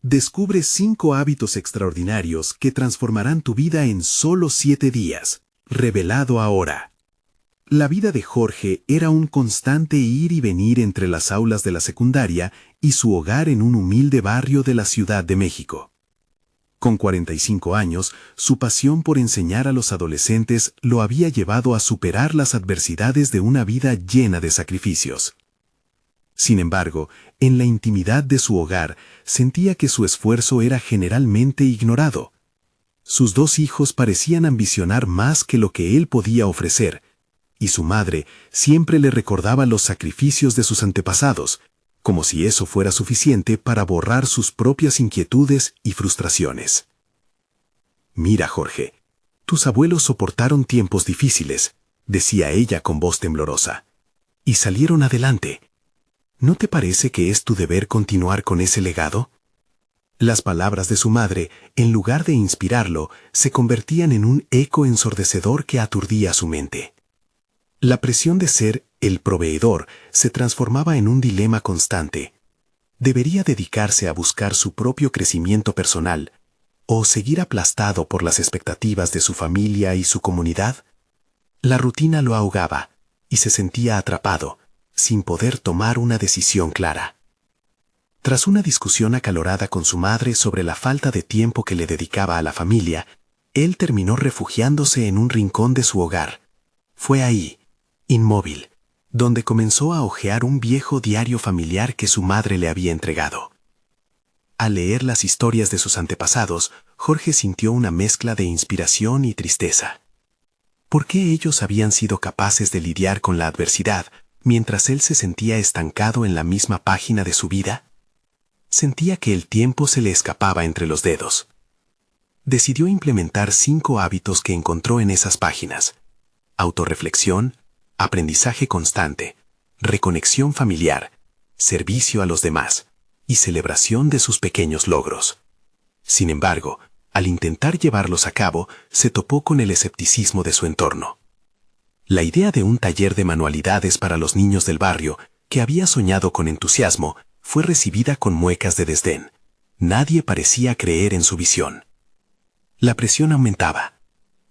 Descubre 5 hábitos extraordinarios que transformarán tu vida en solo 7 días. Revelado ahora. La vida de Jorge era un constante ir y venir entre las aulas de la secundaria y su hogar en un humilde barrio de la Ciudad de México. Con 45 años, su pasión por enseñar a los adolescentes lo había llevado a superar las adversidades de una vida llena de sacrificios. Sin embargo, en la intimidad de su hogar, sentía que su esfuerzo era generalmente ignorado. Sus 2 hijos parecían ambicionar más que lo que él podía ofrecer, y su madre siempre le recordaba los sacrificios de sus antepasados, como si eso fuera suficiente para borrar sus propias inquietudes y frustraciones. «Mira, Jorge, tus abuelos soportaron tiempos difíciles», decía ella con voz temblorosa, «y salieron adelante. ¿No te parece que es tu deber continuar con ese legado?». Las palabras de su madre, en lugar de inspirarlo, se convertían en un eco ensordecedor que aturdía su mente. La presión de ser el proveedor se transformaba en un dilema constante. ¿Debería dedicarse a buscar su propio crecimiento personal o seguir aplastado por las expectativas de su familia y su comunidad? La rutina lo ahogaba y se sentía atrapado, sin poder tomar una decisión clara. Tras una discusión acalorada con su madre sobre la falta de tiempo que le dedicaba a la familia, él terminó refugiándose en un rincón de su hogar. Fue ahí, inmóvil, donde comenzó a hojear un viejo diario familiar que su madre le había entregado. Al leer las historias de sus antepasados, Jorge sintió una mezcla de inspiración y tristeza. ¿Por qué ellos habían sido capaces de lidiar con la adversidad, mientras él se sentía estancado en la misma página de su vida? Sentía que el tiempo se le escapaba entre los dedos. Decidió implementar 5 hábitos que encontró en esas páginas: autorreflexión, aprendizaje constante, reconexión familiar, servicio a los demás y celebración de sus pequeños logros. Sin embargo, al intentar llevarlos a cabo, se topó con el escepticismo de su entorno. La idea de un taller de manualidades para los niños del barrio, que había soñado con entusiasmo, fue recibida con muecas de desdén. Nadie parecía creer en su visión. La presión aumentaba.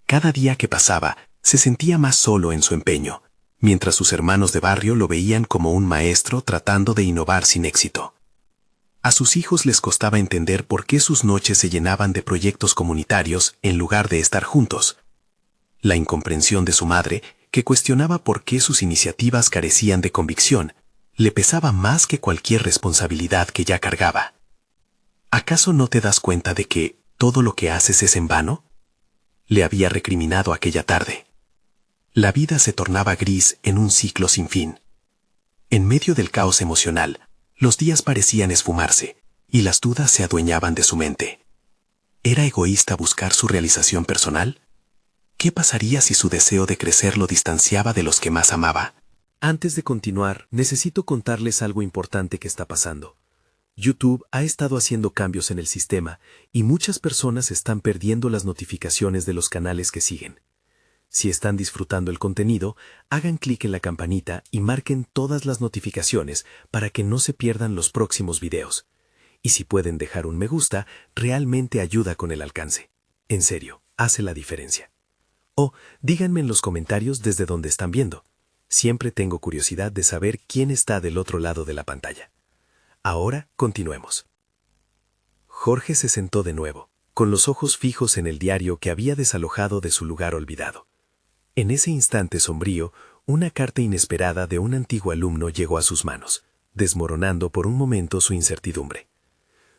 Cada día que pasaba, se sentía más solo en su empeño, mientras sus hermanos de barrio lo veían como un maestro tratando de innovar sin éxito. A sus hijos les costaba entender por qué sus noches se llenaban de proyectos comunitarios en lugar de estar juntos. La incomprensión de su madre, que cuestionaba por qué sus iniciativas carecían de convicción, le pesaba más que cualquier responsabilidad que ya cargaba. ¿Acaso no te das cuenta de que todo lo que haces es en vano?, le había recriminado aquella tarde. La vida se tornaba gris en un ciclo sin fin. En medio del caos emocional, los días parecían esfumarse, y las dudas se adueñaban de su mente. ¿Era egoísta buscar su realización personal? ¿Qué pasaría si su deseo de crecer lo distanciaba de los que más amaba? Antes de continuar, necesito contarles algo importante que está pasando. YouTube ha estado haciendo cambios en el sistema y muchas personas están perdiendo las notificaciones de los canales que siguen. Si están disfrutando el contenido, hagan clic en la campanita y marquen todas las notificaciones para que no se pierdan los próximos videos. Y si pueden dejar un me gusta, realmente ayuda con el alcance. En serio, hace la diferencia. O díganme en los comentarios desde donde están viendo. Siempre tengo curiosidad de saber quién está del otro lado de la pantalla. Ahora continuemos. Jorge se sentó de nuevo, con los ojos fijos en el diario que había desalojado de su lugar olvidado. En ese instante sombrío, una carta inesperada de un antiguo alumno llegó a sus manos, desmoronando por un momento su incertidumbre.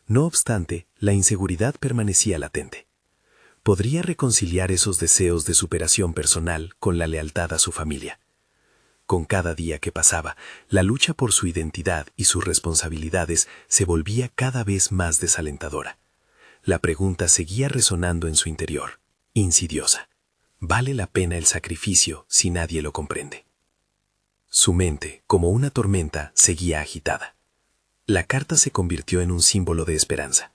No obstante, la inseguridad permanecía latente. ¿Podría reconciliar esos deseos de superación personal con la lealtad a su familia? Con cada día que pasaba, la lucha por su identidad y sus responsabilidades se volvía cada vez más desalentadora. La pregunta seguía resonando en su interior, insidiosa. ¿Vale la pena el sacrificio si nadie lo comprende? Su mente, como una tormenta, seguía agitada. La carta se convirtió en un símbolo de esperanza.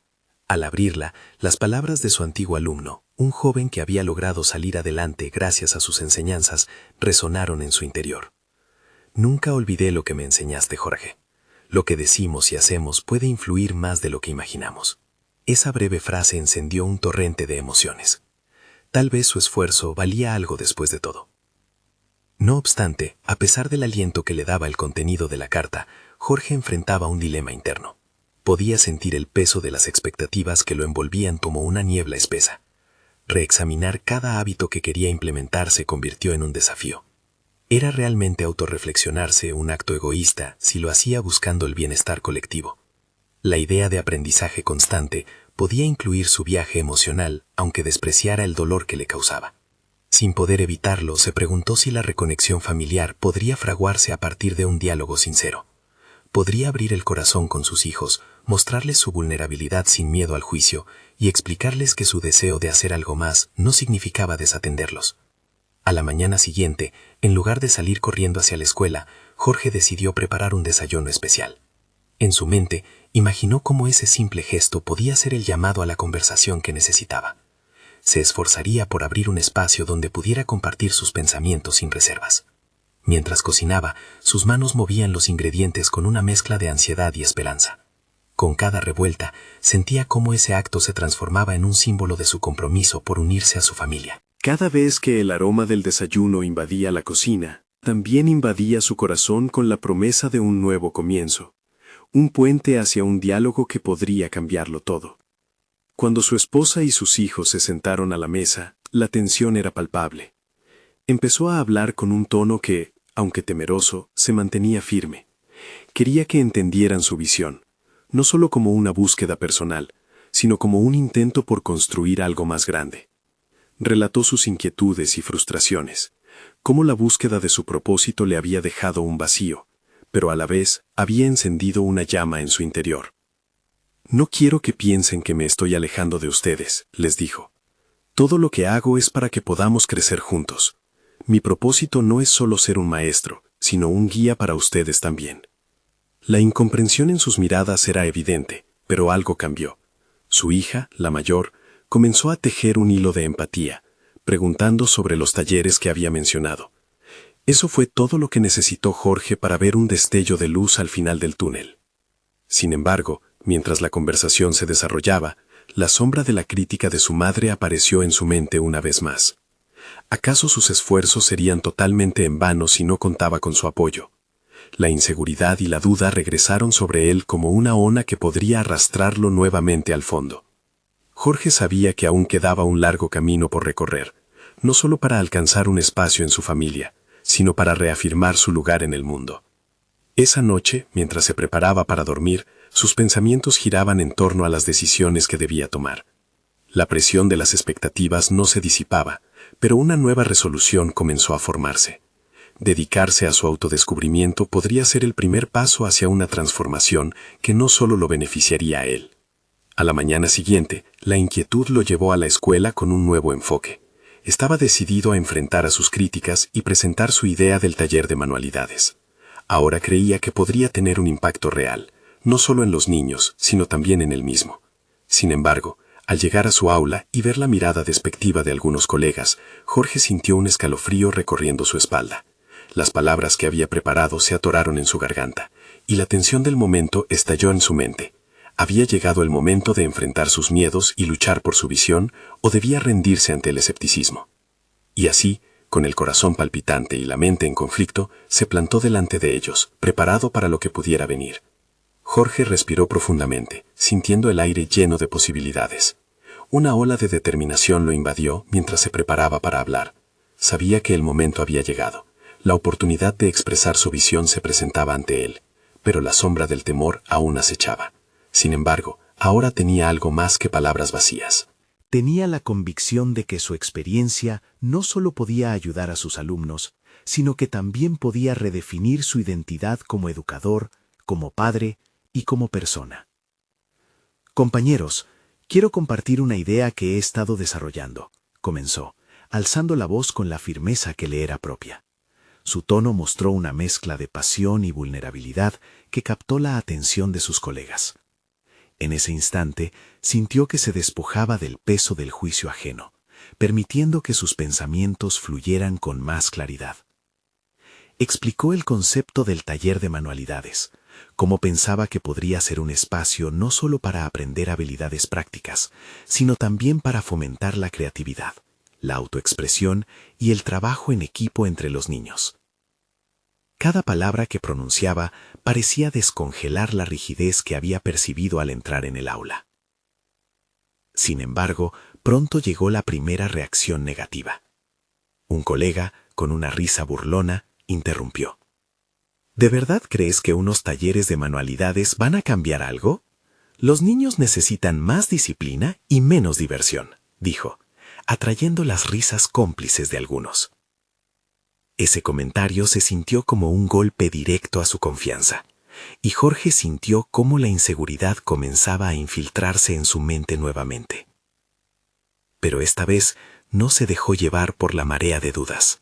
Al abrirla, las palabras de su antiguo alumno, un joven que había logrado salir adelante gracias a sus enseñanzas, resonaron en su interior. Nunca olvidé lo que me enseñaste, Jorge. Lo que decimos y hacemos puede influir más de lo que imaginamos. Esa breve frase encendió un torrente de emociones. Tal vez su esfuerzo valía algo después de todo. No obstante, a pesar del aliento que le daba el contenido de la carta, Jorge enfrentaba un dilema interno. Podía sentir el peso de las expectativas que lo envolvían como una niebla espesa. Reexaminar cada hábito que quería implementar se convirtió en un desafío. ¿Era realmente autorreflexionarse un acto egoísta si lo hacía buscando el bienestar colectivo? La idea de aprendizaje constante podía incluir su viaje emocional, aunque despreciara el dolor que le causaba. Sin poder evitarlo, se preguntó si la reconexión familiar podría fraguarse a partir de un diálogo sincero. Podría abrir el corazón con sus hijos, mostrarles su vulnerabilidad sin miedo al juicio y explicarles que su deseo de hacer algo más no significaba desatenderlos. A la mañana siguiente, en lugar de salir corriendo hacia la escuela, Jorge decidió preparar un desayuno especial. En su mente, imaginó cómo ese simple gesto podía ser el llamado a la conversación que necesitaba. Se esforzaría por abrir un espacio donde pudiera compartir sus pensamientos sin reservas. Mientras cocinaba, sus manos movían los ingredientes con una mezcla de ansiedad y esperanza. Con cada revuelta, sentía cómo ese acto se transformaba en un símbolo de su compromiso por unirse a su familia. Cada vez que el aroma del desayuno invadía la cocina, también invadía su corazón con la promesa de un nuevo comienzo, un puente hacia un diálogo que podría cambiarlo todo. Cuando su esposa y sus hijos se sentaron a la mesa, la tensión era palpable. Empezó a hablar con un tono que, aunque temeroso, se mantenía firme. Quería que entendieran su visión, no solo como una búsqueda personal, sino como un intento por construir algo más grande. Relató sus inquietudes y frustraciones, cómo la búsqueda de su propósito le había dejado un vacío, pero a la vez había encendido una llama en su interior. «No quiero que piensen que me estoy alejando de ustedes», les dijo. «Todo lo que hago es para que podamos crecer juntos. Mi propósito no es solo ser un maestro, sino un guía para ustedes también». La incomprensión en sus miradas era evidente, pero algo cambió. Su hija, la mayor, comenzó a tejer un hilo de empatía, preguntando sobre los talleres que había mencionado. Eso fue todo lo que necesitó Jorge para ver un destello de luz al final del túnel. Sin embargo, mientras la conversación se desarrollaba, la sombra de la crítica de su madre apareció en su mente una vez más. ¿Acaso sus esfuerzos serían totalmente en vano si no contaba con su apoyo? La inseguridad y la duda regresaron sobre él como una ola que podría arrastrarlo nuevamente al fondo. Jorge sabía que aún quedaba un largo camino por recorrer, no solo para alcanzar un espacio en su familia, sino para reafirmar su lugar en el mundo. Esa noche, mientras se preparaba para dormir, sus pensamientos giraban en torno a las decisiones que debía tomar. La presión de las expectativas no se disipaba, pero una nueva resolución comenzó a formarse. Dedicarse a su autodescubrimiento podría ser el primer paso hacia una transformación que no solo lo beneficiaría a él. A la mañana siguiente, la inquietud lo llevó a la escuela con un nuevo enfoque. Estaba decidido a enfrentar a sus críticas y presentar su idea del taller de manualidades. Ahora creía que podría tener un impacto real, no solo en los niños, sino también en él mismo. Sin embargo, al llegar a su aula y ver la mirada despectiva de algunos colegas, Jorge sintió un escalofrío recorriendo su espalda. Las palabras que había preparado se atoraron en su garganta, y la tensión del momento estalló en su mente. ¿Había llegado el momento de enfrentar sus miedos y luchar por su visión, o debía rendirse ante el escepticismo? Y así, con el corazón palpitante y la mente en conflicto, se plantó delante de ellos, preparado para lo que pudiera venir. Jorge respiró profundamente, sintiendo el aire lleno de posibilidades. Una ola de determinación lo invadió mientras se preparaba para hablar. Sabía que el momento había llegado. La oportunidad de expresar su visión se presentaba ante él, pero la sombra del temor aún acechaba. Sin embargo, ahora tenía algo más que palabras vacías. Tenía la convicción de que su experiencia no solo podía ayudar a sus alumnos, sino que también podía redefinir su identidad como educador, como padre y como persona. Compañeros, quiero compartir una idea que he estado desarrollando, comenzó, alzando la voz con la firmeza que le era propia. Su tono mostró una mezcla de pasión y vulnerabilidad que captó la atención de sus colegas. En ese instante, sintió que se despojaba del peso del juicio ajeno, permitiendo que sus pensamientos fluyeran con más claridad. Explicó el concepto del taller de manualidades, cómo pensaba que podría ser un espacio no solo para aprender habilidades prácticas, sino también para fomentar la creatividad, la autoexpresión y el trabajo en equipo entre los niños. Cada palabra que pronunciaba parecía descongelar la rigidez que había percibido al entrar en el aula. Sin embargo, pronto llegó la primera reacción negativa. Un colega, con una risa burlona, interrumpió. ¿De verdad crees que unos talleres de manualidades van a cambiar algo? Los niños necesitan más disciplina y menos diversión, dijo, atrayendo las risas cómplices de algunos. Ese comentario se sintió como un golpe directo a su confianza, y Jorge sintió cómo la inseguridad comenzaba a infiltrarse en su mente nuevamente. Pero esta vez no se dejó llevar por la marea de dudas.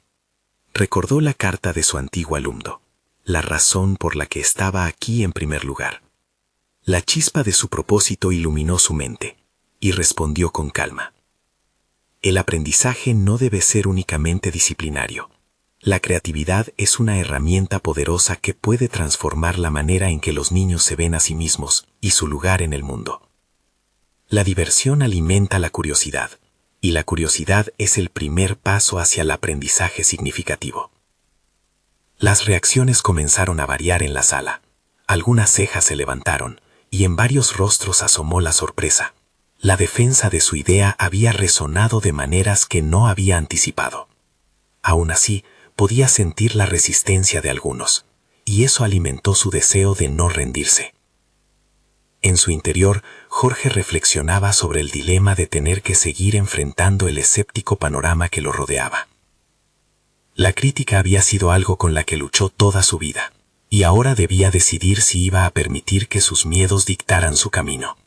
Recordó la carta de su antiguo alumno, la razón por la que estaba aquí en primer lugar. La chispa de su propósito iluminó su mente, y respondió con calma. El aprendizaje no debe ser únicamente disciplinario. La creatividad es una herramienta poderosa que puede transformar la manera en que los niños se ven a sí mismos y su lugar en el mundo. La diversión alimenta la curiosidad, y la curiosidad es el primer paso hacia el aprendizaje significativo. Las reacciones comenzaron a variar en la sala. Algunas cejas se levantaron, y en varios rostros asomó la sorpresa. La defensa de su idea había resonado de maneras que no había anticipado. Aún así, podía sentir la resistencia de algunos, y eso alimentó su deseo de no rendirse. En su interior, Jorge reflexionaba sobre el dilema de tener que seguir enfrentando el escéptico panorama que lo rodeaba. La crítica había sido algo con la que luchó toda su vida, y ahora debía decidir si iba a permitir que sus miedos dictaran su camino.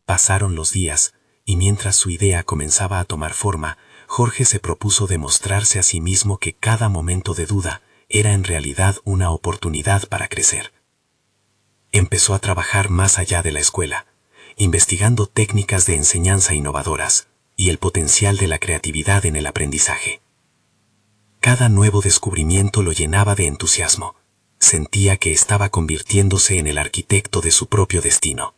Pasaron los días, y mientras su idea comenzaba a tomar forma, Jorge se propuso demostrarse a sí mismo que cada momento de duda era en realidad una oportunidad para crecer. Empezó a trabajar más allá de la escuela, investigando técnicas de enseñanza innovadoras y el potencial de la creatividad en el aprendizaje. Cada nuevo descubrimiento lo llenaba de entusiasmo. Sentía que estaba convirtiéndose en el arquitecto de su propio destino.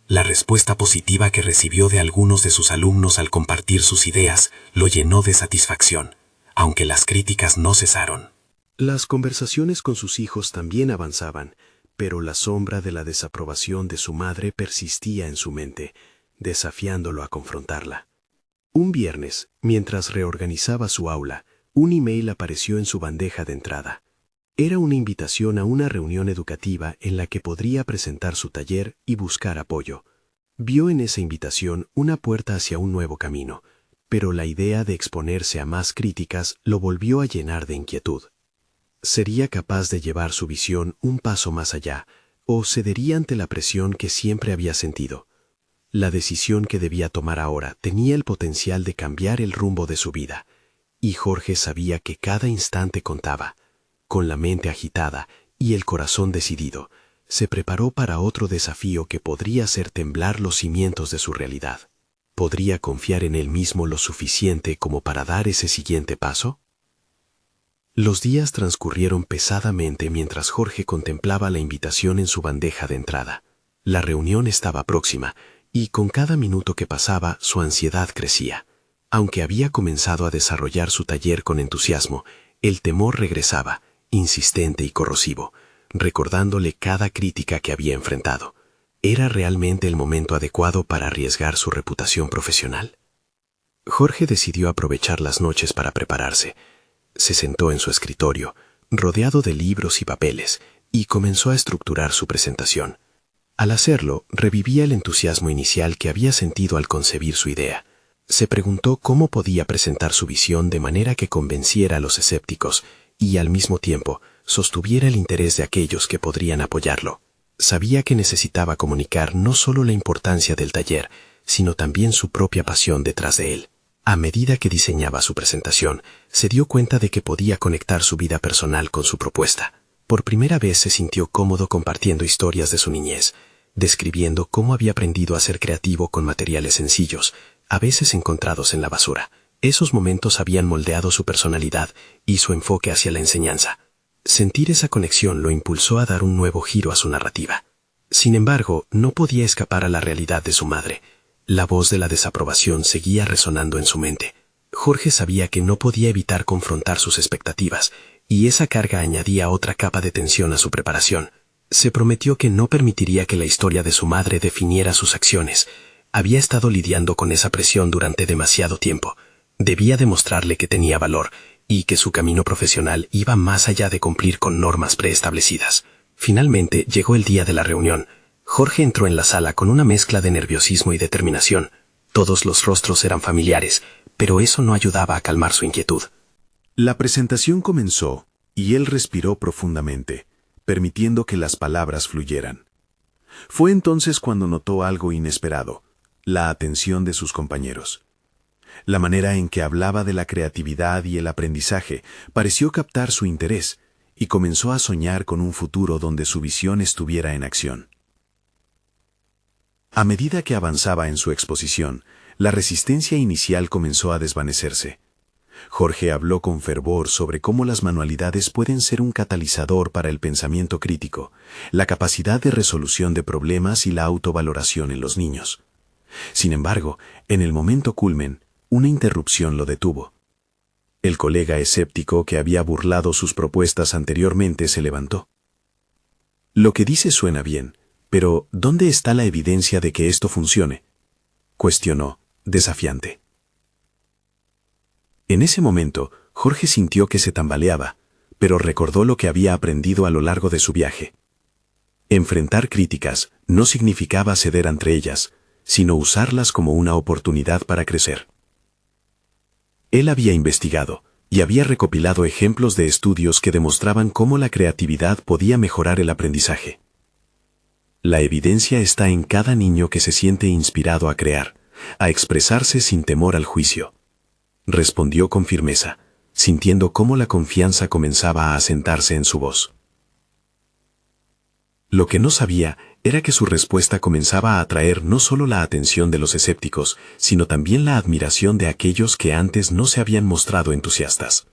La respuesta positiva que recibió de algunos de sus alumnos al compartir sus ideas lo llenó de satisfacción, aunque las críticas no cesaron. Las conversaciones con sus hijos también avanzaban, pero la sombra de la desaprobación de su madre persistía en su mente, desafiándolo a confrontarla. Un viernes, mientras reorganizaba su aula, un email apareció en su bandeja de entrada. Era una invitación a una reunión educativa en la que podría presentar su taller y buscar apoyo. Vio en esa invitación una puerta hacia un nuevo camino, pero la idea de exponerse a más críticas lo volvió a llenar de inquietud. ¿Sería capaz de llevar su visión un paso más allá, o cedería ante la presión que siempre había sentido? La decisión que debía tomar ahora tenía el potencial de cambiar el rumbo de su vida, y Jorge sabía que cada instante contaba. Con la mente agitada y el corazón decidido, se preparó para otro desafío que podría hacer temblar los cimientos de su realidad. ¿Podría confiar en él mismo lo suficiente como para dar ese siguiente paso? Los días transcurrieron pesadamente mientras Jorge contemplaba la invitación en su bandeja de entrada. La reunión estaba próxima, y con cada minuto que pasaba su ansiedad crecía. Aunque había comenzado a desarrollar su taller con entusiasmo, el temor regresaba, insistente y corrosivo, recordándole cada crítica que había enfrentado. ¿Era realmente el momento adecuado para arriesgar su reputación profesional? Jorge decidió aprovechar las noches para prepararse. Se sentó en su escritorio, rodeado de libros y papeles, y comenzó a estructurar su presentación. Al hacerlo, revivía el entusiasmo inicial que había sentido al concebir su idea. Se preguntó cómo podía presentar su visión de manera que convenciera a los escépticos y, al mismo tiempo, sostuviera el interés de aquellos que podrían apoyarlo. Sabía que necesitaba comunicar no solo la importancia del taller, sino también su propia pasión detrás de él. A medida que diseñaba su presentación, se dio cuenta de que podía conectar su vida personal con su propuesta. Por primera vez se sintió cómodo compartiendo historias de su niñez, describiendo cómo había aprendido a ser creativo con materiales sencillos, a veces encontrados en la basura. Esos momentos habían moldeado su personalidad y su enfoque hacia la enseñanza. Sentir esa conexión lo impulsó a dar un nuevo giro a su narrativa. Sin embargo, no podía escapar a la realidad de su madre. La voz de la desaprobación seguía resonando en su mente. Jorge sabía que no podía evitar confrontar sus expectativas, y esa carga añadía otra capa de tensión a su preparación. Se prometió que no permitiría que la historia de su madre definiera sus acciones. Había estado lidiando con esa presión durante demasiado tiempo. Debía demostrarle que tenía valor, y que su camino profesional iba más allá de cumplir con normas preestablecidas. Finalmente llegó el día de la reunión. Jorge entró en la sala con una mezcla de nerviosismo y determinación. Todos los rostros eran familiares, pero eso no ayudaba a calmar su inquietud. La presentación comenzó, y él respiró profundamente, permitiendo que las palabras fluyeran. Fue entonces cuando notó algo inesperado: la atención de sus compañeros. La manera en que hablaba de la creatividad y el aprendizaje pareció captar su interés, y comenzó a soñar con un futuro donde su visión estuviera en acción. A medida que avanzaba en su exposición, la resistencia inicial comenzó a desvanecerse. Jorge habló con fervor sobre cómo las manualidades pueden ser un catalizador para el pensamiento crítico, la capacidad de resolución de problemas y la autovaloración en los niños. Sin embargo, en el momento culmen, una interrupción lo detuvo. El colega escéptico que había burlado sus propuestas anteriormente se levantó. «Lo que dice suena bien, pero ¿dónde está la evidencia de que esto funcione?», cuestionó, desafiante. En ese momento, Jorge sintió que se tambaleaba, pero recordó lo que había aprendido a lo largo de su viaje. Enfrentar críticas no significaba ceder ante ellas, sino usarlas como una oportunidad para crecer. Él había investigado y había recopilado ejemplos de estudios que demostraban cómo la creatividad podía mejorar el aprendizaje. La evidencia está en cada niño que se siente inspirado a crear, a expresarse sin temor al juicio, respondió con firmeza, sintiendo cómo la confianza comenzaba a asentarse en su voz. Lo que no sabía era que su respuesta comenzaba a atraer no solo la atención de los escépticos, sino también la admiración de aquellos que antes no se habían mostrado entusiastas.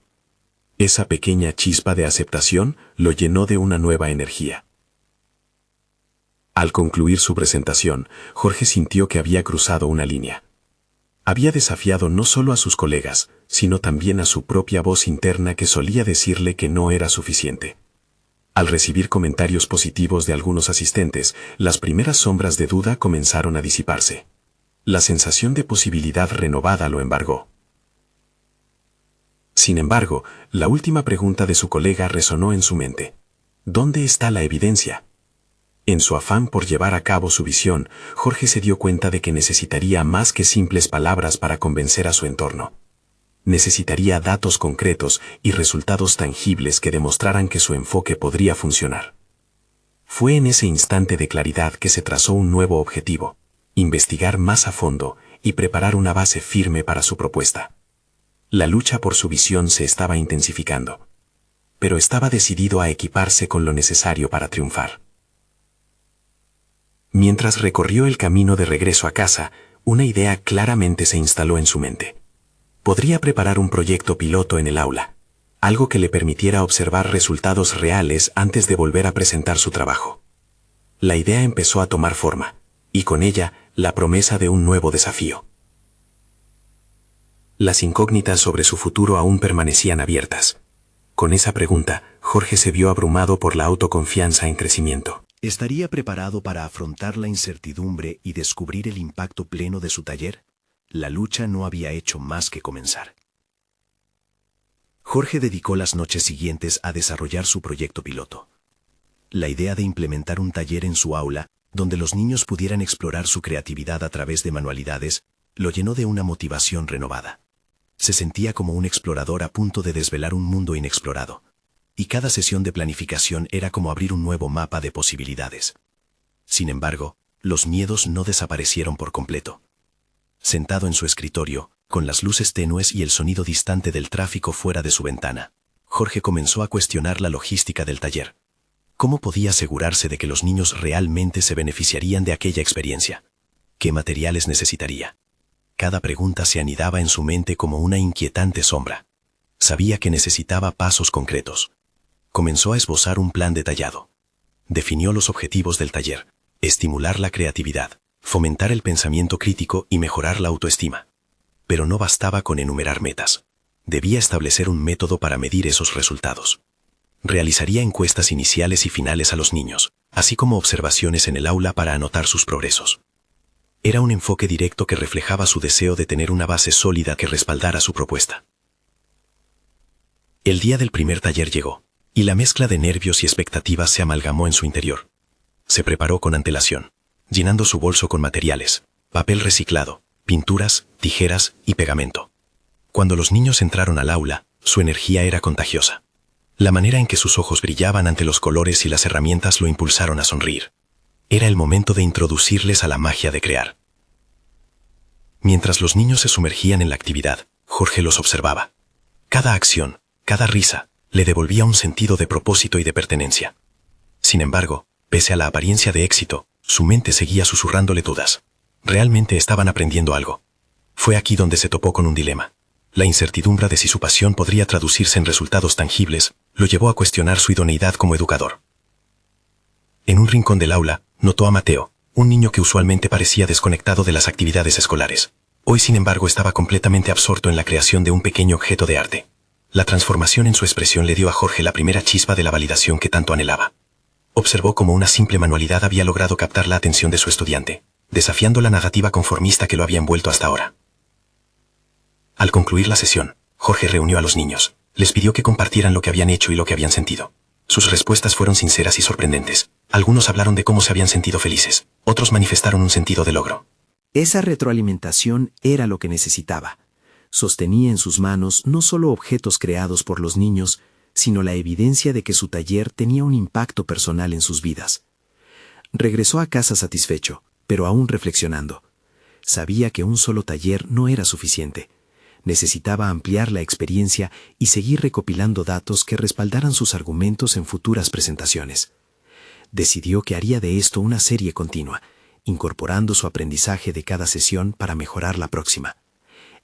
Esa pequeña chispa de aceptación lo llenó de una nueva energía. Al concluir su presentación, Jorge sintió que había cruzado una línea. Había desafiado no solo a sus colegas, sino también a su propia voz interna que solía decirle que no era suficiente. Al recibir comentarios positivos de algunos asistentes, las primeras sombras de duda comenzaron a disiparse. La sensación de posibilidad renovada lo embargó. Sin embargo, la última pregunta de su colega resonó en su mente. ¿Dónde está la evidencia? En su afán por llevar a cabo su visión, Jorge se dio cuenta de que necesitaría más que simples palabras para convencer a su entorno. Necesitaría datos concretos y resultados tangibles que demostraran que su enfoque podría funcionar. Fue en ese instante de claridad que se trazó un nuevo objetivo: investigar más a fondo y preparar una base firme para su propuesta. La lucha por su visión se estaba intensificando, pero estaba decidido a equiparse con lo necesario para triunfar. Mientras recorrió el camino de regreso a casa, una idea claramente se instaló en su mente. Podría preparar un proyecto piloto en el aula, algo que le permitiera observar resultados reales antes de volver a presentar su trabajo. La idea empezó a tomar forma, y con ella, la promesa de un nuevo desafío. Las incógnitas sobre su futuro aún permanecían abiertas. Con esa pregunta, Jorge se vio abrumado por la autoconfianza en crecimiento. ¿Estaría preparado para afrontar la incertidumbre y descubrir el impacto pleno de su taller? La lucha no había hecho más que comenzar. Jorge dedicó las noches siguientes a desarrollar su proyecto piloto. La idea de implementar un taller en su aula, donde los niños pudieran explorar su creatividad a través de manualidades, lo llenó de una motivación renovada. Se sentía como un explorador a punto de desvelar un mundo inexplorado. Y cada sesión de planificación era como abrir un nuevo mapa de posibilidades. Sin embargo, los miedos no desaparecieron por completo. Sentado en su escritorio, con las luces tenues y el sonido distante del tráfico fuera de su ventana, Jorge comenzó a cuestionar la logística del taller. ¿Cómo podía asegurarse de que los niños realmente se beneficiarían de aquella experiencia? ¿Qué materiales necesitaría? Cada pregunta se anidaba en su mente como una inquietante sombra. Sabía que necesitaba pasos concretos. comenzó a esbozar un plan detallado. Definió los objetivos del taller: estimular la creatividad, fomentar el pensamiento crítico y mejorar la autoestima. Pero no bastaba con enumerar metas. Debía establecer un método para medir esos resultados. Realizaría encuestas iniciales y finales a los niños, así como observaciones en el aula para anotar sus progresos. Era un enfoque directo que reflejaba su deseo de tener una base sólida que respaldara su propuesta. El día del primer taller llegó, y la mezcla de nervios y expectativas se amalgamó en su interior. Se preparó con antelación, llenando su bolso con materiales: papel reciclado, pinturas, tijeras y pegamento. Cuando los niños entraron al aula, su energía era contagiosa. La manera en que sus ojos brillaban ante los colores y las herramientas lo impulsaron a sonreír. Era el momento de introducirles a la magia de crear. Mientras los niños se sumergían en la actividad, Jorge los observaba. Cada acción, cada risa, le devolvía un sentido de propósito y de pertenencia. Sin embargo, pese a la apariencia de éxito, su mente seguía susurrándole dudas. Realmente estaban aprendiendo algo. Fue aquí donde se topó con un dilema. La incertidumbre de si su pasión podría traducirse en resultados tangibles lo llevó a cuestionar su idoneidad como educador. En un rincón del aula, notó a Mateo, un niño que usualmente parecía desconectado de las actividades escolares. Hoy, sin embargo, estaba completamente absorto en la creación de un pequeño objeto de arte. La transformación en su expresión le dio a Jorge la primera chispa de la validación que tanto anhelaba. Observó cómo una simple manualidad había logrado captar la atención de su estudiante, desafiando la narrativa conformista que lo había envuelto hasta ahora. Al concluir la sesión, Jorge reunió a los niños. Les pidió que compartieran lo que habían hecho y lo que habían sentido. Sus respuestas fueron sinceras y sorprendentes. Algunos hablaron de cómo se habían sentido felices, otros manifestaron un sentido de logro. Esa retroalimentación era lo que necesitaba. Sostenía en sus manos no solo objetos creados por los niños, sino la evidencia de que su taller tenía un impacto personal en sus vidas. Regresó a casa satisfecho, pero aún reflexionando. Sabía que un solo taller no era suficiente. Necesitaba ampliar la experiencia y seguir recopilando datos que respaldaran sus argumentos en futuras presentaciones. Decidió que haría de esto una serie continua, incorporando su aprendizaje de cada sesión para mejorar la próxima.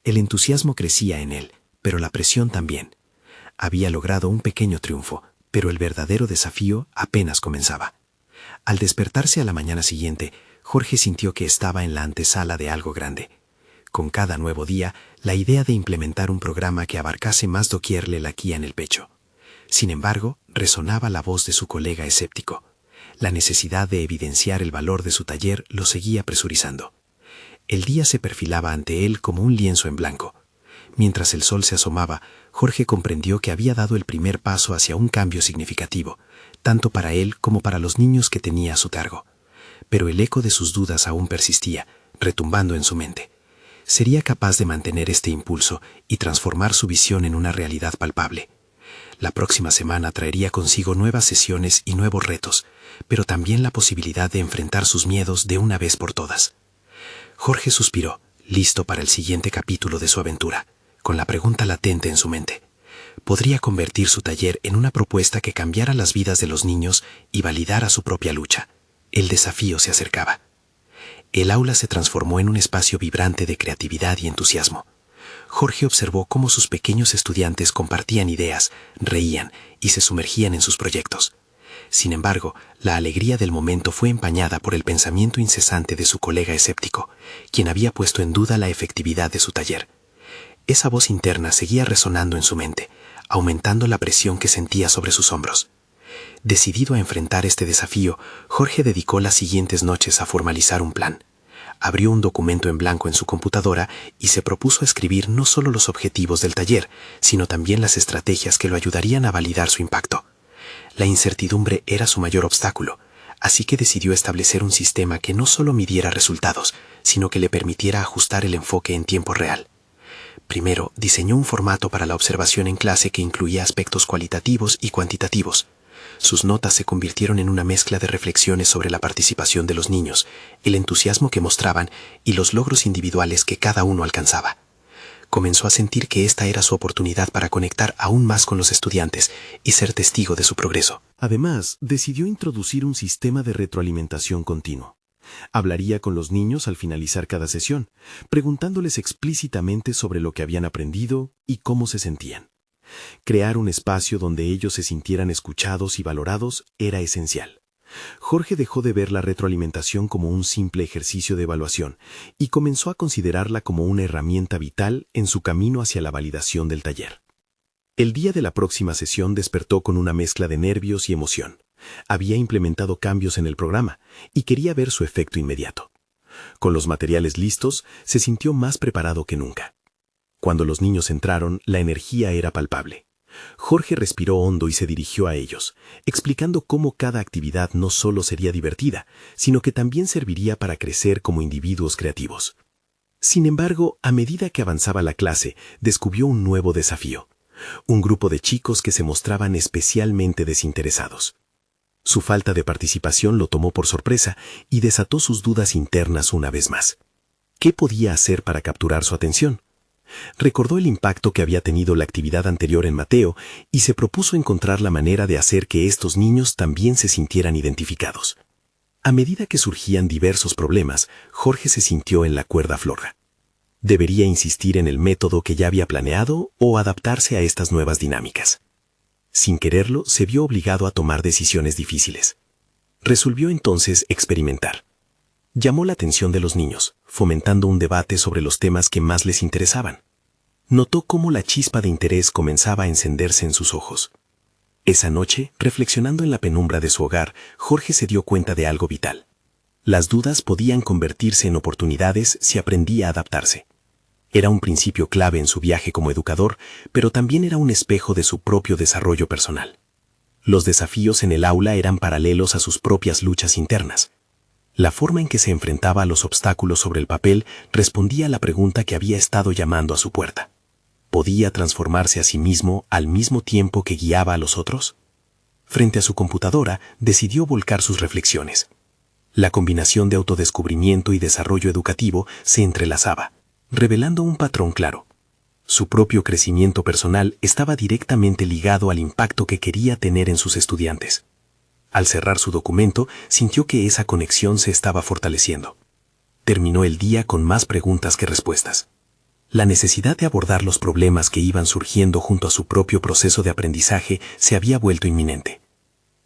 El entusiasmo crecía en él, pero la presión también. Había logrado un pequeño triunfo, pero el verdadero desafío apenas comenzaba. Al despertarse a la mañana siguiente, Jorge sintió que estaba en la antesala de algo grande. Con cada nuevo día, la idea de implementar un programa que abarcase más doquier le latía en el pecho. Sin embargo, resonaba la voz de su colega escéptico. La necesidad de evidenciar el valor de su taller lo seguía presurizando. El día se perfilaba ante él como un lienzo en blanco. Mientras el sol se asomaba, Jorge comprendió que había dado el primer paso hacia un cambio significativo, tanto para él como para los niños que tenía a su cargo. Pero el eco de sus dudas aún persistía, retumbando en su mente. ¿Sería capaz de mantener este impulso y transformar su visión en una realidad palpable? La próxima semana traería consigo nuevas sesiones y nuevos retos, pero también la posibilidad de enfrentar sus miedos de una vez por todas. Jorge suspiró, listo para el siguiente capítulo de su aventura, con la pregunta latente en su mente. ¿Podría convertir su taller en una propuesta que cambiara las vidas de los niños y validara su propia lucha? El desafío se acercaba. El aula se transformó en un espacio vibrante de creatividad y entusiasmo. Jorge observó cómo sus pequeños estudiantes compartían ideas, reían y se sumergían en sus proyectos. Sin embargo, la alegría del momento fue empañada por el pensamiento incesante de su colega escéptico, quien había puesto en duda la efectividad de su taller. Esa voz interna seguía resonando en su mente, aumentando la presión que sentía sobre sus hombros. Decidido a enfrentar este desafío, Jorge dedicó las siguientes noches a formalizar un plan. Abrió un documento en blanco en su computadora y se propuso escribir no solo los objetivos del taller, sino también las estrategias que lo ayudarían a validar su impacto. La incertidumbre era su mayor obstáculo, así que decidió establecer un sistema que no solo midiera resultados, sino que le permitiera ajustar el enfoque en tiempo real. Primero, diseñó un formato para la observación en clase que incluía aspectos cualitativos y cuantitativos. Sus notas se convirtieron en una mezcla de reflexiones sobre la participación de los niños, el entusiasmo que mostraban y los logros individuales que cada uno alcanzaba. Comenzó a sentir que esta era su oportunidad para conectar aún más con los estudiantes y ser testigo de su progreso. Además, decidió introducir un sistema de retroalimentación continuo. Hablaría con los niños al finalizar cada sesión, preguntándoles explícitamente sobre lo que habían aprendido y cómo se sentían. Crear un espacio donde ellos se sintieran escuchados y valorados era esencial. Jorge dejó de ver la retroalimentación como un simple ejercicio de evaluación y comenzó a considerarla como una herramienta vital en su camino hacia la validación del taller. El día de la próxima sesión despertó con una mezcla de nervios y emoción. Había implementado cambios en el programa y quería ver su efecto inmediato. Con los materiales listos, se sintió más preparado que nunca. Cuando los niños entraron, la energía era palpable. Jorge respiró hondo y se dirigió a ellos, explicando cómo cada actividad no solo sería divertida, sino que también serviría para crecer como individuos creativos. Sin embargo, a medida que avanzaba la clase, descubrió un nuevo desafío. Un grupo de chicos que se mostraban especialmente desinteresados. Su falta de participación lo tomó por sorpresa y desató sus dudas internas una vez más. ¿Qué podía hacer para capturar su atención? Recordó el impacto que había tenido la actividad anterior en Mateo y se propuso encontrar la manera de hacer que estos niños también se sintieran identificados. A medida que surgían diversos problemas, Jorge se sintió en la cuerda floja. ¿Debería insistir en el método que ya había planeado o adaptarse a estas nuevas dinámicas? Sin quererlo, se vio obligado a tomar decisiones difíciles. Resolvió entonces experimentar. Llamó la atención de los niños, fomentando un debate sobre los temas que más les interesaban. Notó cómo la chispa de interés comenzaba a encenderse en sus ojos. Esa noche, reflexionando en la penumbra de su hogar, Jorge se dio cuenta de algo vital. Las dudas podían convertirse en oportunidades si aprendía a adaptarse. Era un principio clave en su viaje como educador, pero también era un espejo de su propio desarrollo personal. Los desafíos en el aula eran paralelos a sus propias luchas internas. La forma en que se enfrentaba a los obstáculos sobre el papel respondía a la pregunta que había estado llamando a su puerta. ¿Podía transformarse a sí mismo al mismo tiempo que guiaba a los otros? Frente a su computadora, decidió volcar sus reflexiones. La combinación de autodescubrimiento y desarrollo educativo se entrelazaba, revelando un patrón claro. Su propio crecimiento personal estaba directamente ligado al impacto que quería tener en sus estudiantes. Al cerrar su documento, sintió que esa conexión se estaba fortaleciendo. Terminó el día con más preguntas que respuestas. La necesidad de abordar los problemas que iban surgiendo junto a su propio proceso de aprendizaje se había vuelto inminente.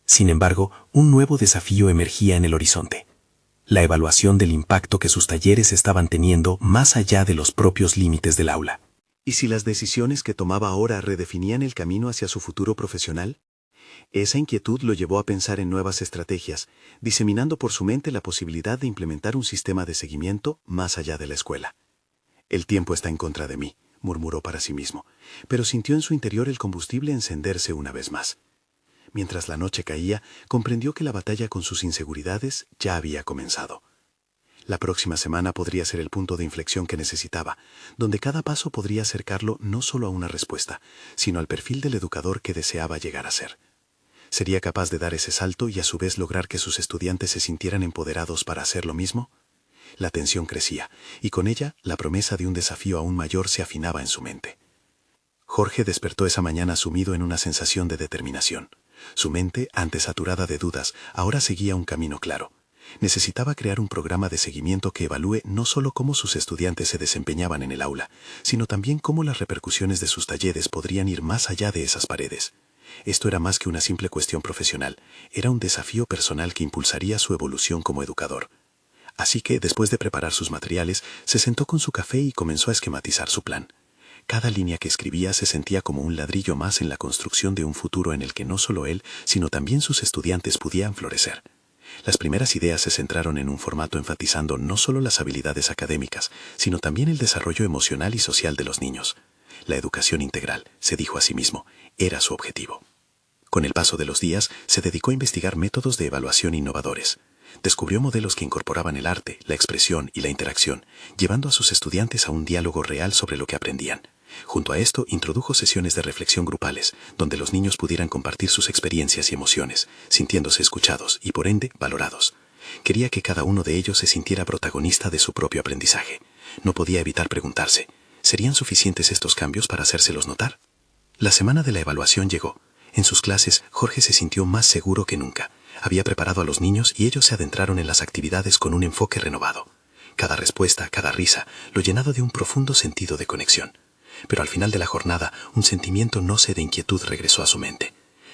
Sin embargo, un nuevo desafío emergía en el horizonte. La evaluación del impacto que sus talleres estaban teniendo más allá de los propios límites del aula. ¿Y si las decisiones que tomaba ahora redefinían el camino hacia su futuro profesional? Esa inquietud lo llevó a pensar en nuevas estrategias, diseminando por su mente la posibilidad de implementar un sistema de seguimiento más allá de la escuela. «El tiempo está en contra de mí», murmuró para sí mismo, pero sintió en su interior el combustible encenderse una vez más. Mientras la noche caía, comprendió que la batalla con sus inseguridades ya había comenzado. La próxima semana podría ser el punto de inflexión que necesitaba, donde cada paso podría acercarlo no solo a una respuesta, sino al perfil del educador que deseaba llegar a ser. ¿Sería capaz de dar ese salto y a su vez lograr que sus estudiantes se sintieran empoderados para hacer lo mismo? La tensión crecía, y con ella la promesa de un desafío aún mayor se afinaba en su mente. Jorge despertó esa mañana sumido en una sensación de determinación. Su mente, antes saturada de dudas, ahora seguía un camino claro. Necesitaba crear un programa de seguimiento que evalúe no solo cómo sus estudiantes se desempeñaban en el aula, sino también cómo las repercusiones de sus talleres podrían ir más allá de esas paredes. Esto era más que una simple cuestión profesional, era un desafío personal que impulsaría su evolución como educador. Así que, después de preparar sus materiales, se sentó con su café y comenzó a esquematizar su plan. Cada línea que escribía se sentía como un ladrillo más en la construcción de un futuro en el que no solo él, sino también sus estudiantes pudieran florecer. Las primeras ideas se centraron en un formato enfatizando no solo las habilidades académicas, sino también el desarrollo emocional y social de los niños. La educación integral, se dijo a sí mismo, era su objetivo. Con el paso de los días, se dedicó a investigar métodos de evaluación innovadores. Descubrió modelos que incorporaban el arte, la expresión y la interacción, llevando a sus estudiantes a un diálogo real sobre lo que aprendían. Junto a esto, introdujo sesiones de reflexión grupales, donde los niños pudieran compartir sus experiencias y emociones, sintiéndose escuchados y, por ende, valorados. Quería que cada uno de ellos se sintiera protagonista de su propio aprendizaje. No podía evitar preguntarse, ¿serían suficientes estos cambios para hacérselos notar? La semana de la evaluación llegó. En sus clases, Jorge se sintió más seguro que nunca. Había preparado a los niños y ellos se adentraron en las actividades con un enfoque renovado. Cada respuesta, cada risa, lo llenaba de un profundo sentido de conexión. Pero al final de la jornada, un sentimiento no sé de inquietud regresó a su mente.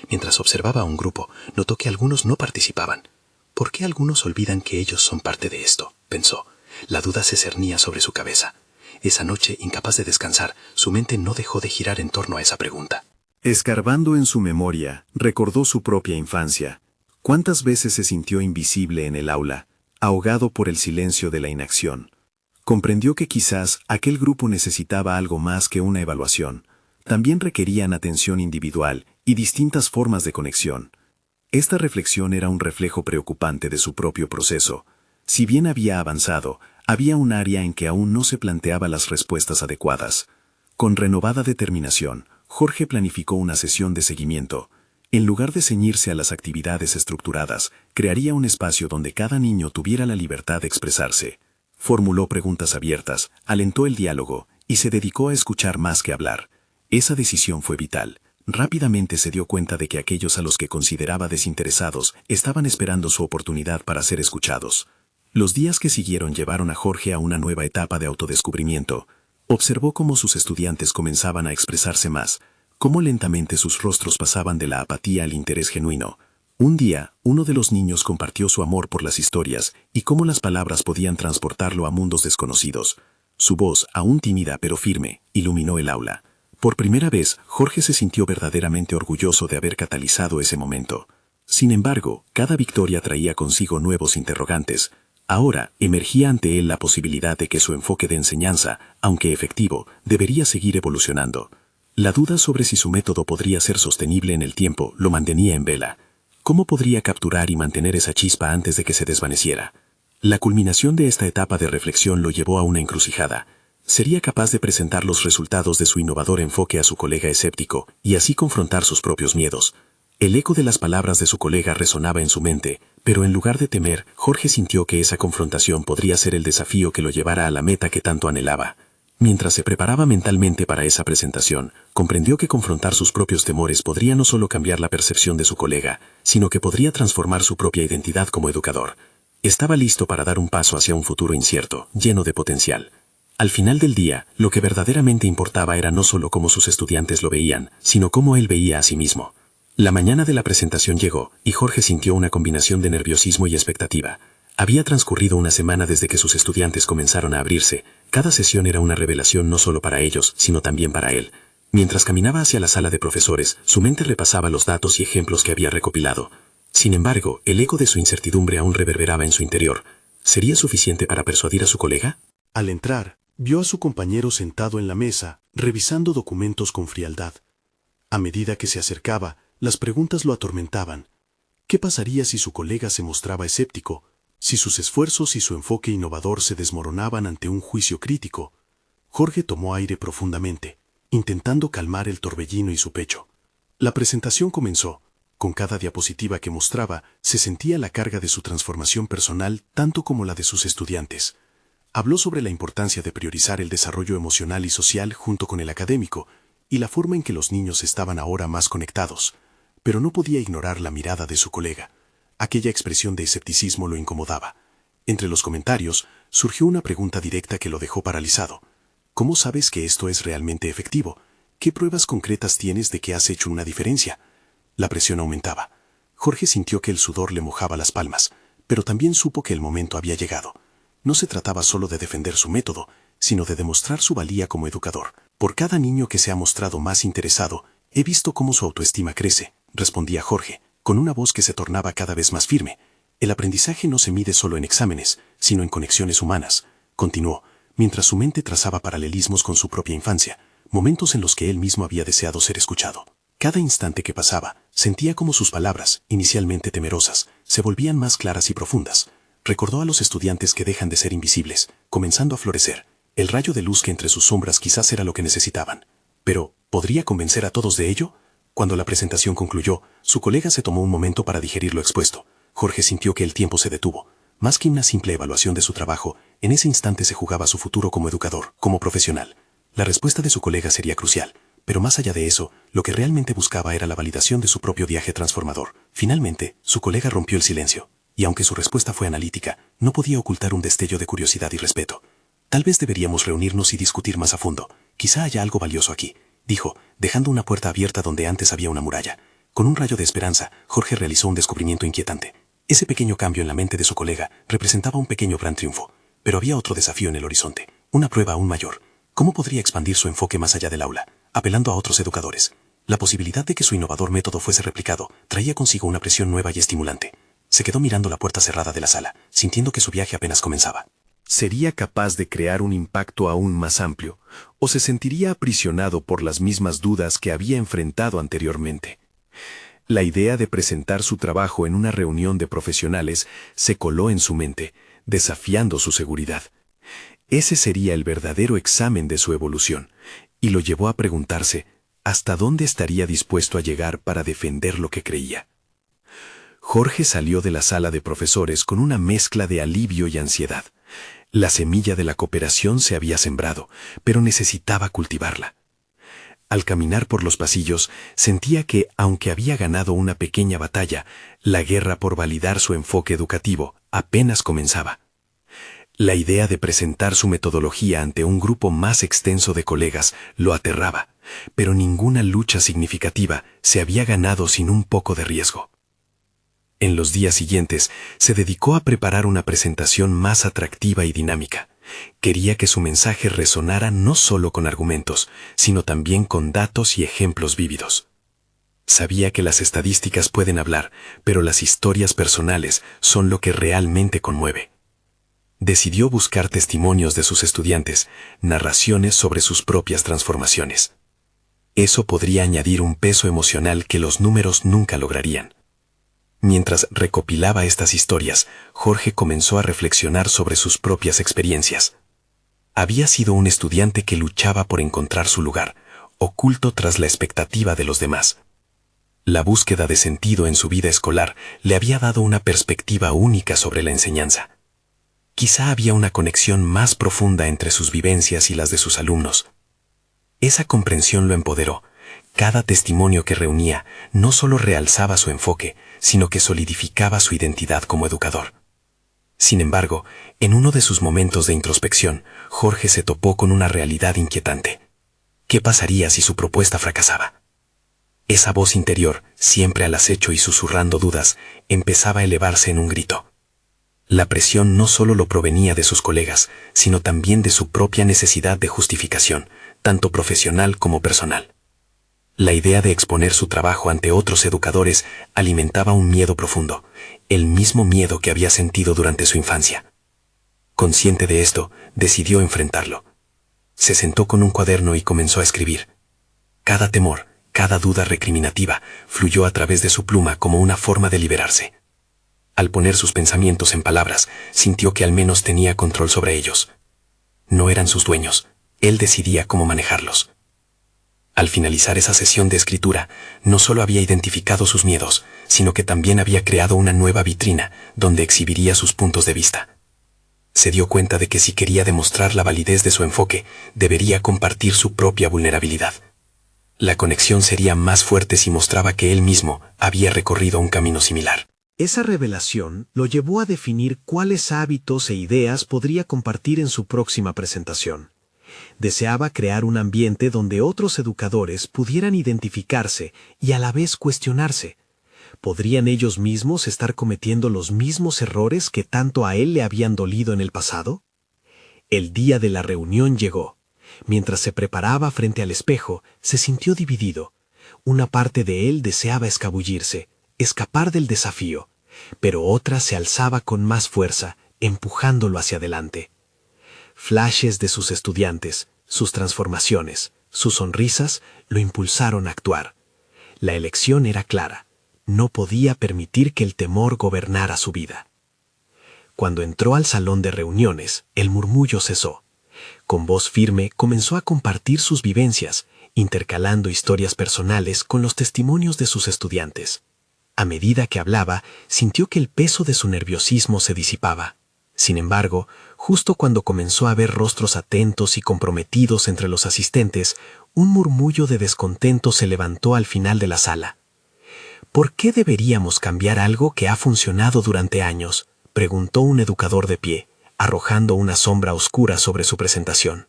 Mientras observaba a un grupo, notó que algunos no participaban. ¿Por qué algunos olvidan que ellos son parte de esto?, pensó. La duda se cernía sobre su cabeza. Esa noche, incapaz de descansar, su mente no dejó de girar en torno a esa pregunta. Escarbando en su memoria, recordó su propia infancia. ¿Cuántas veces se sintió invisible en el aula, ahogado por el silencio de la inacción? Comprendió que quizás aquel grupo necesitaba algo más que una evaluación. También requerían atención individual y distintas formas de conexión. Esta reflexión era un reflejo preocupante de su propio proceso. Si bien había avanzado, había un área en que aún no se planteaba las respuestas adecuadas. Con renovada determinación, Jorge planificó una sesión de seguimiento. En lugar de ceñirse a las actividades estructuradas, crearía un espacio donde cada niño tuviera la libertad de expresarse. Formuló preguntas abiertas, alentó el diálogo y se dedicó a escuchar más que hablar. Esa decisión fue vital. Rápidamente se dio cuenta de que aquellos a los que consideraba desinteresados estaban esperando su oportunidad para ser escuchados. Los días que siguieron llevaron a Jorge a una nueva etapa de autodescubrimiento. Observó cómo sus estudiantes comenzaban a expresarse más, cómo lentamente sus rostros pasaban de la apatía al interés genuino. Un día, uno de los niños compartió su amor por las historias y cómo las palabras podían transportarlo a mundos desconocidos. Su voz, aún tímida pero firme, iluminó el aula. Por primera vez, Jorge se sintió verdaderamente orgulloso de haber catalizado ese momento. Sin embargo, cada victoria traía consigo nuevos interrogantes. Ahora, emergía ante él la posibilidad de que su enfoque de enseñanza, aunque efectivo, debería seguir evolucionando. La duda sobre si su método podría ser sostenible en el tiempo lo mantenía en vela. ¿Cómo podría capturar y mantener esa chispa antes de que se desvaneciera? La culminación de esta etapa de reflexión lo llevó a una encrucijada. ¿Sería capaz de presentar los resultados de su innovador enfoque a su colega escéptico y así confrontar sus propios miedos? El eco de las palabras de su colega resonaba en su mente, pero en lugar de temer, Jorge sintió que esa confrontación podría ser el desafío que lo llevara a la meta que tanto anhelaba. Mientras se preparaba mentalmente para esa presentación, comprendió que confrontar sus propios temores podría no solo cambiar la percepción de su colega, sino que podría transformar su propia identidad como educador. Estaba listo para dar un paso hacia un futuro incierto, lleno de potencial. Al final del día, lo que verdaderamente importaba era no solo cómo sus estudiantes lo veían, sino cómo él veía a sí mismo. La mañana de la presentación llegó, y Jorge sintió una combinación de nerviosismo y expectativa. Había transcurrido una semana desde que sus estudiantes comenzaron a abrirse. Cada sesión era una revelación no solo para ellos, sino también para él. Mientras caminaba hacia la sala de profesores, su mente repasaba los datos y ejemplos que había recopilado. Sin embargo, el eco de su incertidumbre aún reverberaba en su interior. ¿Sería suficiente para persuadir a su colega? Al entrar, vio a su compañero sentado en la mesa, revisando documentos con frialdad. A medida que se acercaba, las preguntas lo atormentaban. ¿Qué pasaría si su colega se mostraba escéptico? Si sus esfuerzos y su enfoque innovador se desmoronaban ante un juicio crítico? Jorge tomó aire profundamente, intentando calmar el torbellino y su pecho. La presentación comenzó. Con cada diapositiva que mostraba, se sentía la carga de su transformación personal tanto como la de sus estudiantes. Habló sobre la importancia de priorizar el desarrollo emocional y social junto con el académico, y la forma en que los niños estaban ahora más conectados. Pero no podía ignorar la mirada de su colega. Aquella expresión de escepticismo lo incomodaba. Entre los comentarios, surgió una pregunta directa que lo dejó paralizado. ¿Cómo sabes que esto es realmente efectivo? ¿Qué pruebas concretas tienes de que has hecho una diferencia? La presión aumentaba. Jorge sintió que el sudor le mojaba las palmas, pero también supo que el momento había llegado. No se trataba solo de defender su método, sino de demostrar su valía como educador. Por cada niño que se ha mostrado más interesado, he visto cómo su autoestima crece, respondía Jorge, con una voz que se tornaba cada vez más firme. El aprendizaje no se mide solo en exámenes, sino en conexiones humanas, continuó, mientras su mente trazaba paralelismos con su propia infancia, momentos en los que él mismo había deseado ser escuchado. Cada instante que pasaba, sentía como sus palabras, inicialmente temerosas, se volvían más claras y profundas. Recordó a los estudiantes que dejan de ser invisibles, comenzando a florecer. El rayo de luz que entre sus sombras quizás era lo que necesitaban. Pero, ¿podría convencer a todos de ello? Cuando la presentación concluyó, su colega se tomó un momento para digerir lo expuesto. Jorge sintió que el tiempo se detuvo. Más que una simple evaluación de su trabajo, en ese instante se jugaba su futuro como educador, como profesional. La respuesta de su colega sería crucial. Pero más allá de eso, lo que realmente buscaba era la validación de su propio viaje transformador. Finalmente, su colega rompió el silencio. Y aunque su respuesta fue analítica, no podía ocultar un destello de curiosidad y respeto. Tal vez deberíamos reunirnos y discutir más a fondo. Quizá haya algo valioso aquí, dijo, dejando una puerta abierta donde antes había una muralla. Con un rayo de esperanza, Jorge realizó un descubrimiento inquietante. Ese pequeño cambio en la mente de su colega representaba un pequeño gran triunfo, pero había otro desafío en el horizonte, una prueba aún mayor. ¿Cómo podría expandir su enfoque más allá del aula, apelando a otros educadores? La posibilidad de que su innovador método fuese replicado traía consigo una presión nueva y estimulante. Se quedó mirando la puerta cerrada de la sala, sintiendo que su viaje apenas comenzaba. ¿Sería capaz de crear un impacto aún más amplio, o se sentiría aprisionado por las mismas dudas que había enfrentado anteriormente? La idea de presentar su trabajo en una reunión de profesionales se coló en su mente, desafiando su seguridad. Ese sería el verdadero examen de su evolución, y lo llevó a preguntarse hasta dónde estaría dispuesto a llegar para defender lo que creía. Jorge salió de la sala de profesores con una mezcla de alivio y ansiedad. La semilla de la cooperación se había sembrado, pero necesitaba cultivarla. Al caminar por los pasillos, sentía que, aunque había ganado una pequeña batalla, la guerra por validar su enfoque educativo apenas comenzaba. La idea de presentar su metodología ante un grupo más extenso de colegas lo aterraba, pero ninguna lucha significativa se había ganado sin un poco de riesgo. En los días siguientes, se dedicó a preparar una presentación más atractiva y dinámica. Quería que su mensaje resonara no solo con argumentos, sino también con datos y ejemplos vívidos. Sabía que las estadísticas pueden hablar, pero las historias personales son lo que realmente conmueve. Decidió buscar testimonios de sus estudiantes, narraciones sobre sus propias transformaciones. Eso podría añadir un peso emocional que los números nunca lograrían. Mientras recopilaba estas historias, Jorge comenzó a reflexionar sobre sus propias experiencias. Había sido un estudiante que luchaba por encontrar su lugar, oculto tras la expectativa de los demás. La búsqueda de sentido en su vida escolar le había dado una perspectiva única sobre la enseñanza. Quizá había una conexión más profunda entre sus vivencias y las de sus alumnos. Esa comprensión lo empoderó. Cada testimonio que reunía no solo realzaba su enfoque, sino que solidificaba su identidad como educador. Sin embargo, en uno de sus momentos de introspección, Jorge se topó con una realidad inquietante. ¿Qué pasaría si su propuesta fracasaba? Esa voz interior, siempre al acecho y susurrando dudas, empezaba a elevarse en un grito. La presión no solo lo provenía de sus colegas, sino también de su propia necesidad de justificación, tanto profesional como personal. La idea de exponer su trabajo ante otros educadores alimentaba un miedo profundo, el mismo miedo que había sentido durante su infancia. Consciente de esto, decidió enfrentarlo. Se sentó con un cuaderno y comenzó a escribir. Cada temor, cada duda recriminativa, fluyó a través de su pluma como una forma de liberarse. Al poner sus pensamientos en palabras, sintió que al menos tenía control sobre ellos. No eran sus dueños, él decidía cómo manejarlos. Al finalizar esa sesión de escritura, no solo había identificado sus miedos, sino que también había creado una nueva vitrina donde exhibiría sus puntos de vista. Se dio cuenta de que si quería demostrar la validez de su enfoque, debería compartir su propia vulnerabilidad. La conexión sería más fuerte si mostraba que él mismo había recorrido un camino similar. Esa revelación lo llevó a definir cuáles hábitos e ideas podría compartir en su próxima presentación. Deseaba crear un ambiente donde otros educadores pudieran identificarse y a la vez cuestionarse. ¿Podrían ellos mismos estar cometiendo los mismos errores que tanto a él le habían dolido en el pasado? El día de la reunión llegó. Mientras se preparaba frente al espejo, se sintió dividido. Una parte de él deseaba escabullirse, escapar del desafío, pero otra se alzaba con más fuerza, empujándolo hacia adelante. Flashes de sus estudiantes, sus transformaciones, sus sonrisas lo impulsaron a actuar. La elección era clara. No podía permitir que el temor gobernara su vida. Cuando entró al salón de reuniones, el murmullo cesó. Con voz firme comenzó a compartir sus vivencias, intercalando historias personales con los testimonios de sus estudiantes. A medida que hablaba, sintió que el peso de su nerviosismo se disipaba. Sin embargo, justo cuando comenzó a ver rostros atentos y comprometidos entre los asistentes, un murmullo de descontento se levantó al final de la sala. ¿Por qué deberíamos cambiar algo que ha funcionado durante años?, preguntó un educador de pie, arrojando una sombra oscura sobre su presentación.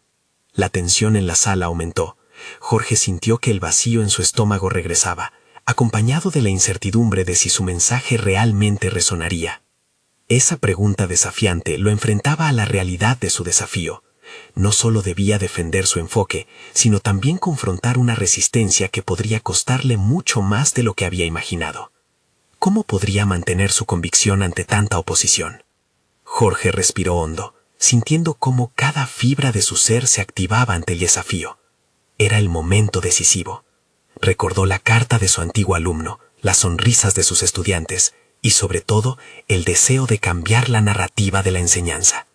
La tensión en la sala aumentó. Jorge sintió que el vacío en su estómago regresaba, acompañado de la incertidumbre de si su mensaje realmente resonaría. Esa pregunta desafiante lo enfrentaba a la realidad de su desafío. No solo debía defender su enfoque, sino también confrontar una resistencia que podría costarle mucho más de lo que había imaginado. ¿Cómo podría mantener su convicción ante tanta oposición? Jorge respiró hondo, sintiendo cómo cada fibra de su ser se activaba ante el desafío. Era el momento decisivo. Recordó la carta de su antiguo alumno, las sonrisas de sus estudiantes y, sobre todo, el deseo de cambiar la narrativa de la enseñanza.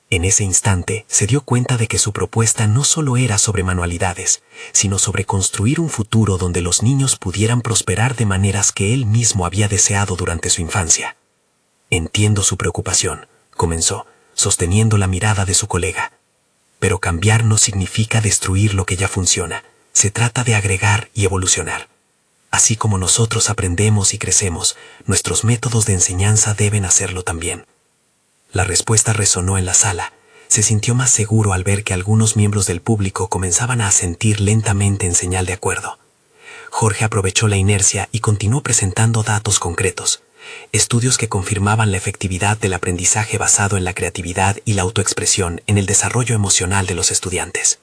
En ese instante se dio cuenta de que su propuesta no solo era sobre manualidades, sino sobre construir un futuro donde los niños pudieran prosperar de maneras que él mismo había deseado durante su infancia. Entiendo su preocupación, comenzó, sosteniendo la mirada de su colega. Pero cambiar no significa destruir lo que ya funciona. Se trata de agregar y evolucionar. Así como nosotros aprendemos y crecemos, nuestros métodos de enseñanza deben hacerlo también. La respuesta resonó en la sala. Se sintió más seguro al ver que algunos miembros del público comenzaban a asentir lentamente en señal de acuerdo. Jorge aprovechó la inercia y continuó presentando datos concretos. Estudios que confirmaban la efectividad del aprendizaje basado en la creatividad y la autoexpresión en el desarrollo emocional de los estudiantes.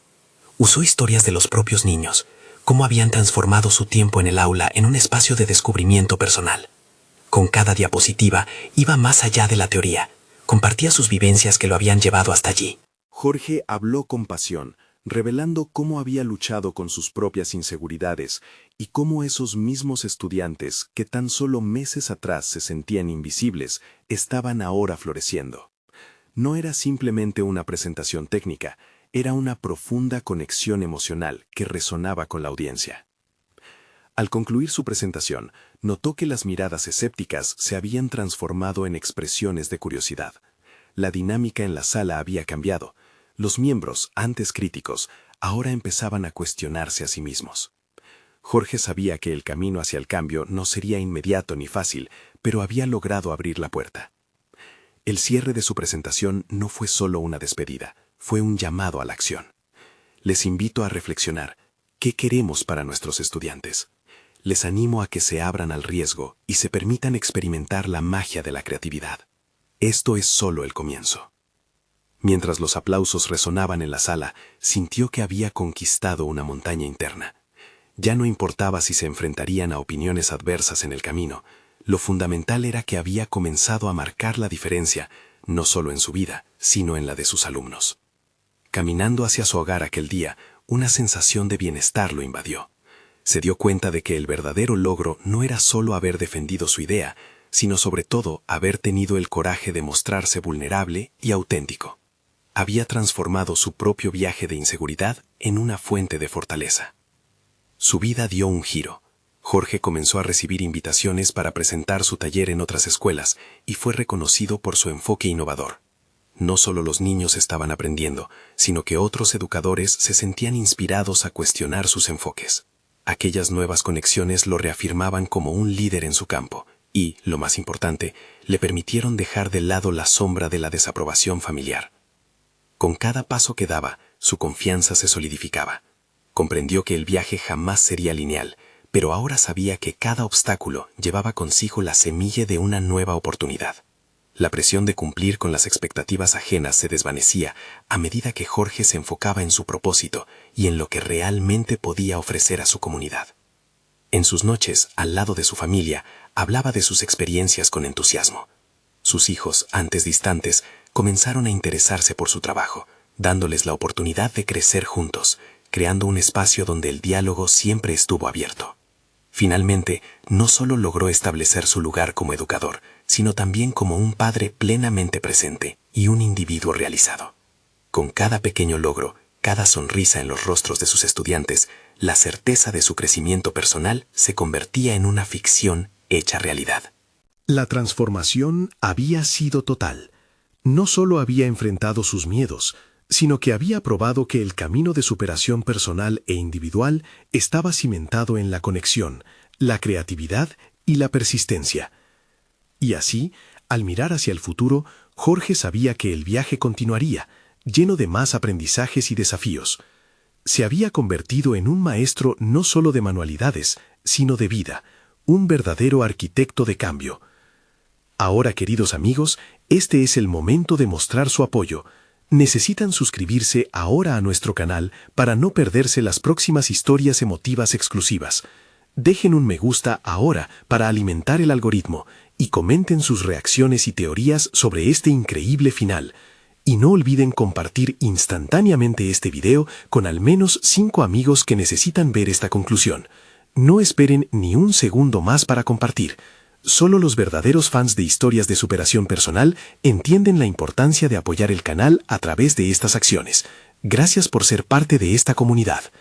Usó historias de los propios niños, cómo habían transformado su tiempo en el aula en un espacio de descubrimiento personal. Con cada diapositiva iba más allá de la teoría. Compartía sus vivencias que lo habían llevado hasta allí. Jorge habló con pasión, revelando cómo había luchado con sus propias inseguridades y cómo esos mismos estudiantes que tan solo meses atrás se sentían invisibles, estaban ahora floreciendo. No era simplemente una presentación técnica, era una profunda conexión emocional que resonaba con la audiencia. Al concluir su presentación, notó que las miradas escépticas se habían transformado en expresiones de curiosidad. La dinámica en la sala había cambiado. Los miembros, antes críticos, ahora empezaban a cuestionarse a sí mismos. Jorge sabía que el camino hacia el cambio no sería inmediato ni fácil, pero había logrado abrir la puerta. El cierre de su presentación no fue solo una despedida, fue un llamado a la acción. Les invito a reflexionar. ¿Qué queremos para nuestros estudiantes? Les animo a que se abran al riesgo y se permitan experimentar la magia de la creatividad. Esto es solo el comienzo. Mientras los aplausos resonaban en la sala, sintió que había conquistado una montaña interna. Ya no importaba si se enfrentarían a opiniones adversas en el camino. Lo fundamental era que había comenzado a marcar la diferencia, no solo en su vida, sino en la de sus alumnos. Caminando hacia su hogar aquel día, una sensación de bienestar lo invadió. Se dio cuenta de que el verdadero logro no era solo haber defendido su idea, sino sobre todo haber tenido el coraje de mostrarse vulnerable y auténtico. Había transformado su propio viaje de inseguridad en una fuente de fortaleza. Su vida dio un giro. Jorge comenzó a recibir invitaciones para presentar su taller en otras escuelas y fue reconocido por su enfoque innovador. No solo los niños estaban aprendiendo, sino que otros educadores se sentían inspirados a cuestionar sus enfoques. Aquellas nuevas conexiones lo reafirmaban como un líder en su campo y, lo más importante, le permitieron dejar de lado la sombra de la desaprobación familiar. Con cada paso que daba, su confianza se solidificaba. Comprendió que el viaje jamás sería lineal, pero ahora sabía que cada obstáculo llevaba consigo la semilla de una nueva oportunidad. La presión de cumplir con las expectativas ajenas se desvanecía a medida que Jorge se enfocaba en su propósito y en lo que realmente podía ofrecer a su comunidad. En sus noches, al lado de su familia, hablaba de sus experiencias con entusiasmo. Sus hijos, antes distantes, comenzaron a interesarse por su trabajo, dándoles la oportunidad de crecer juntos, creando un espacio donde el diálogo siempre estuvo abierto. Finalmente, no solo logró establecer su lugar como educador, sino también como un padre plenamente presente y un individuo realizado. Con cada pequeño logro, cada sonrisa en los rostros de sus estudiantes, la certeza de su crecimiento personal se convertía en una ficción hecha realidad. La transformación había sido total. No solo había enfrentado sus miedos, sino que había probado que el camino de superación personal e individual estaba cimentado en la conexión, la creatividad y la persistencia. Y así, al mirar hacia el futuro, Jorge sabía que el viaje continuaría, lleno de más aprendizajes y desafíos. Se había convertido en un maestro no solo de manualidades, sino de vida, un verdadero arquitecto de cambio. Ahora, queridos amigos, este es el momento de mostrar su apoyo. Necesitan suscribirse ahora a nuestro canal para no perderse las próximas historias emotivas exclusivas. Dejen un me gusta ahora para alimentar el algoritmo y comenten sus reacciones y teorías sobre este increíble final. Y no olviden compartir instantáneamente este video con al menos 5 amigos que necesitan ver esta conclusión. No esperen ni un segundo más para compartir. Solo los verdaderos fans de historias de superación personal entienden la importancia de apoyar el canal a través de estas acciones. Gracias por ser parte de esta comunidad.